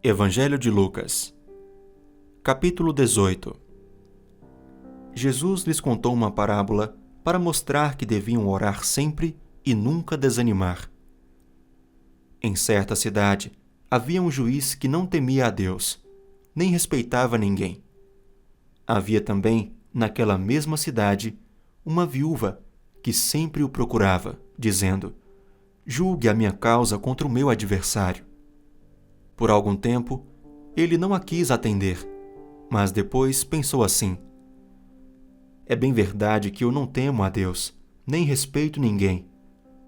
Evangelho de Lucas, capítulo 18. Jesus lhes contou uma parábola para mostrar que deviam orar sempre e nunca desanimar. Em certa cidade, havia um juiz que não temia a Deus, nem respeitava ninguém. Havia também, naquela mesma cidade, uma viúva que sempre o procurava, dizendo: julgue a minha causa contra o meu adversário. Por algum tempo, ele não a quis atender, mas depois pensou assim: é bem verdade que eu não temo a Deus, nem respeito ninguém.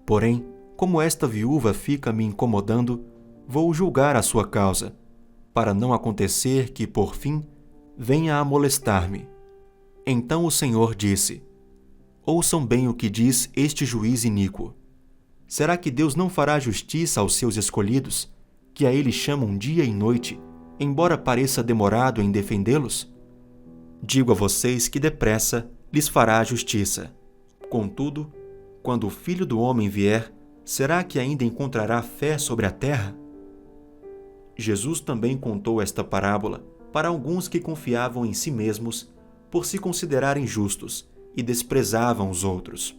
Porém, como esta viúva fica me incomodando, vou julgar a sua causa, para não acontecer que, por fim, venha a molestar-me. Então o Senhor disse: ouçam bem o que diz este juiz iníquo. Será que Deus não fará justiça aos seus escolhidos, que a ele chamam dia e noite, embora pareça demorado em defendê-los? Digo a vocês que depressa lhes fará justiça. Contudo, quando o Filho do Homem vier, será que ainda encontrará fé sobre a terra? Jesus também contou esta parábola para alguns que confiavam em si mesmos por se considerarem justos e desprezavam os outros.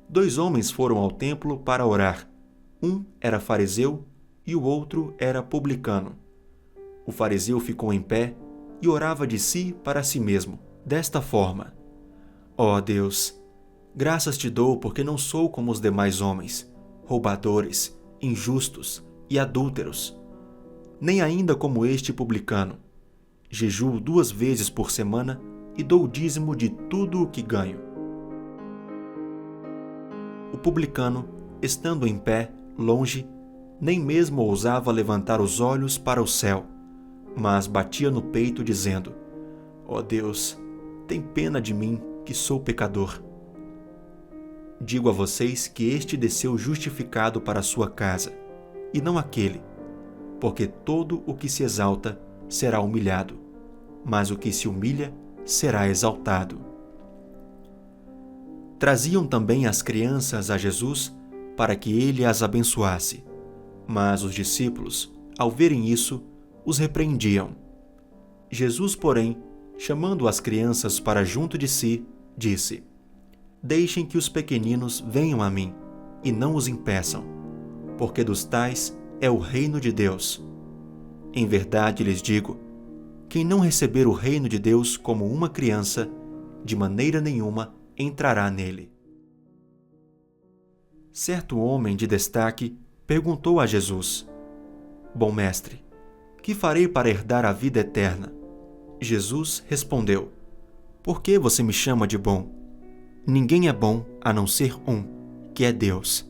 2 homens foram ao templo para orar. Um era fariseu e o outro era publicano. O fariseu ficou em pé e orava de si para si mesmo, desta forma: ó Deus, graças te dou porque não sou como os demais homens, roubadores, injustos e adúlteros, nem ainda como este publicano. Jejuo 2 vezes por semana e dou o dízimo de tudo o que ganho. O publicano, estando em pé, longe, nem mesmo ousava levantar os olhos para o céu, mas batia no peito dizendo: ó Deus, tem pena de mim, que sou pecador. Digo a vocês que este desceu justificado para a sua casa, e não aquele, porque todo o que se exalta será humilhado, mas o que se humilha será exaltado. Traziam também as crianças a Jesus para que ele as abençoasse, mas os discípulos, ao verem isso, os repreendiam. Jesus, porém, chamando as crianças para junto de si, disse: deixem que os pequeninos venham a mim, e não os impeçam, porque dos tais é o reino de Deus. Em verdade lhes digo, quem não receber o reino de Deus como uma criança, de maneira nenhuma entrará nele. Certo homem de destaque perguntou a Jesus: bom mestre, que farei para herdar a vida eterna? Jesus respondeu: por que você me chama de bom? Ninguém é bom a não ser um, que é Deus.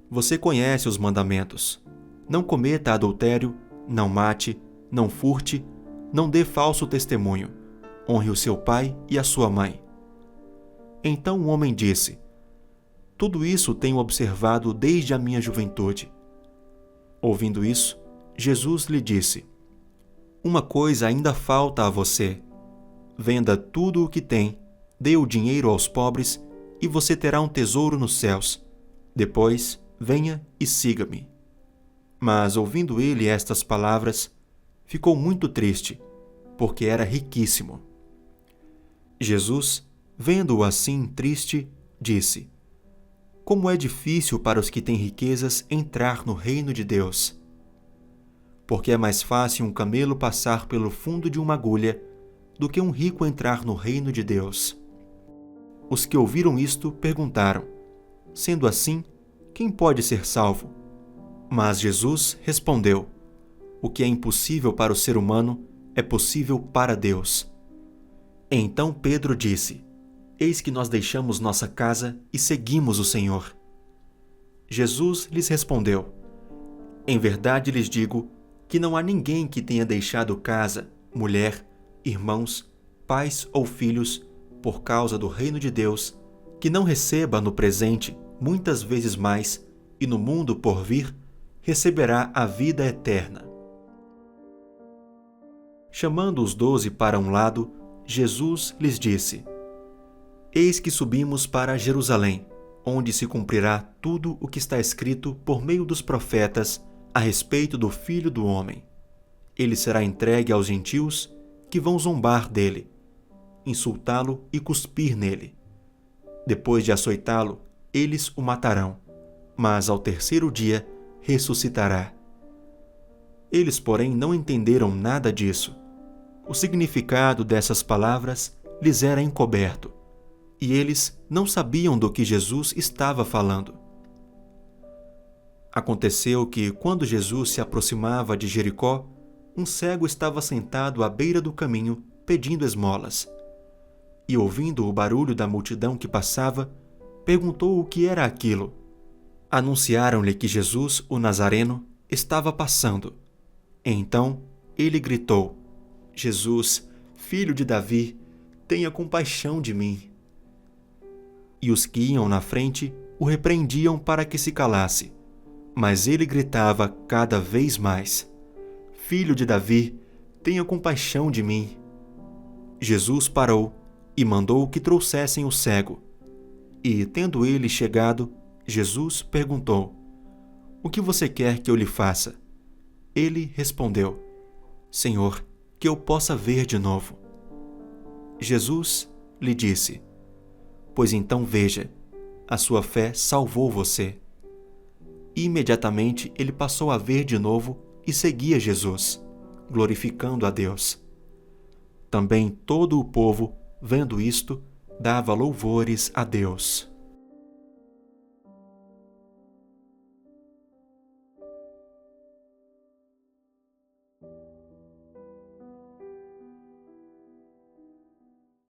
Você conhece os mandamentos: não cometa adultério, não mate, não furte, não dê falso testemunho, honre o seu pai e a sua mãe. Então o homem disse: tudo isso tenho observado desde a minha juventude. Ouvindo isso, Jesus lhe disse: uma coisa ainda falta a você. Venda tudo o que tem, dê o dinheiro aos pobres, e você terá um tesouro nos céus. Depois, venha e siga-me. Mas, ouvindo ele estas palavras, ficou muito triste, porque era riquíssimo. Jesus, vendo-o assim triste, disse: como é difícil para os que têm riquezas entrar no reino de Deus. Porque é mais fácil um camelo passar pelo fundo de uma agulha do que um rico entrar no reino de Deus. Os que ouviram isto perguntaram: sendo assim, quem pode ser salvo? Mas Jesus respondeu: o que é impossível para o ser humano é possível para Deus. Então Pedro disse: eis que nós deixamos nossa casa e seguimos o Senhor. Jesus lhes respondeu: em verdade lhes digo que não há ninguém que tenha deixado casa, mulher, irmãos, pais ou filhos, por causa do reino de Deus, que não receba no presente muitas vezes mais, e no mundo por vir receberá a vida eterna. Chamando os 12 para um lado, Jesus lhes disse: eis que subimos para Jerusalém, onde se cumprirá tudo o que está escrito por meio dos profetas a respeito do Filho do Homem. Ele será entregue aos gentios, que vão zombar dele, insultá-lo e cuspir nele. Depois de açoitá-lo, eles o matarão, mas ao terceiro dia ressuscitará. Eles, porém, não entenderam nada disso. O significado dessas palavras lhes era encoberto, e eles não sabiam do que Jesus estava falando. Aconteceu que, quando Jesus se aproximava de Jericó, um cego estava sentado à beira do caminho, pedindo esmolas. E, ouvindo o barulho da multidão que passava, perguntou o que era aquilo. Anunciaram-lhe que Jesus, o Nazareno, estava passando. Então ele gritou: Jesus, filho de Davi, tenha compaixão de mim. E os que iam na frente o repreendiam para que se calasse. Mas ele gritava cada vez mais: Filho de Davi, tenha compaixão de mim. Jesus parou e mandou que trouxessem o cego. E, tendo ele chegado, Jesus perguntou: O que você quer que eu lhe faça? Ele respondeu: Senhor, que eu possa ver de novo. Jesus lhe disse: Pois então veja, a sua fé salvou você. Imediatamente ele passou a ver de novo e seguia Jesus, glorificando a Deus. Também todo o povo, vendo isto, dava louvores a Deus.